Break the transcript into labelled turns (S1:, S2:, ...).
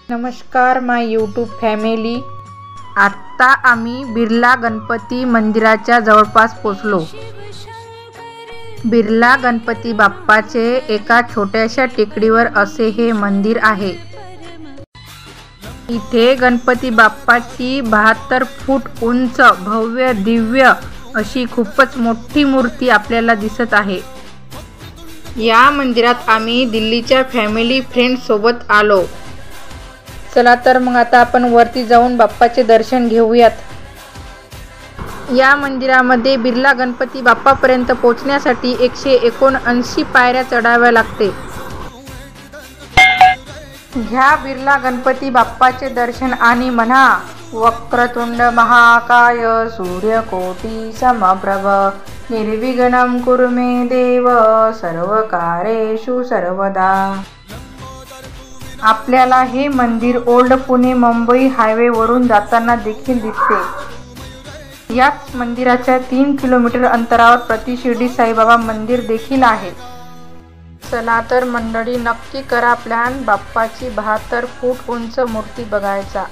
S1: नमस्कार माय YouTube family. आत्ता आम्ही बिर्ला गणपती मंदिराच्या जवळपास पोचलो। बिर्ला गणपती बाप्पाचे एका छोट्याशा टेकडीवर असे हे मंदिर आहे। इथे गणपती बाप्पाची 72 फूट उंच भव्य दिव्य अशी खूपच मोठी मूर्ती आपल्याला दिसत आहे। या मंदिरात आम्ही दिल्लीच्या फॅमिली फ्रेंड सोबत आलो। चला तर मग आता आपण वरती जाऊन बाप्पाचे दर्शन घेऊयात। या मंदिरामध्ये बिर्ला गणपती बाप्पापर्यंत पोहोचण्यासाठी 179 पायऱ्या चढाव्या लागते। घ्या बिर्ला गणपती बाप्पाचे दर्शन आणि म्हणा वक्रतुंड महाकाय सूर्यकोटी समप्रभ निर्विघ्नं कुरु मे देव सर्वकार्येषु सर्वदा। आपल्याला हे मंदिर ओल्ड पुणे मुंबई हायवे वरून जाताना देखील दिसते। याच मंदिराच्या 3 किलोमीटर अंतरावर प्रति शिर्डी साईबाबा मंदिर देखील आहे। चला तर मंडळी, नक्की करा प्लॅन बाप्पाची 72 फूट उंच मूर्ती बघायचा।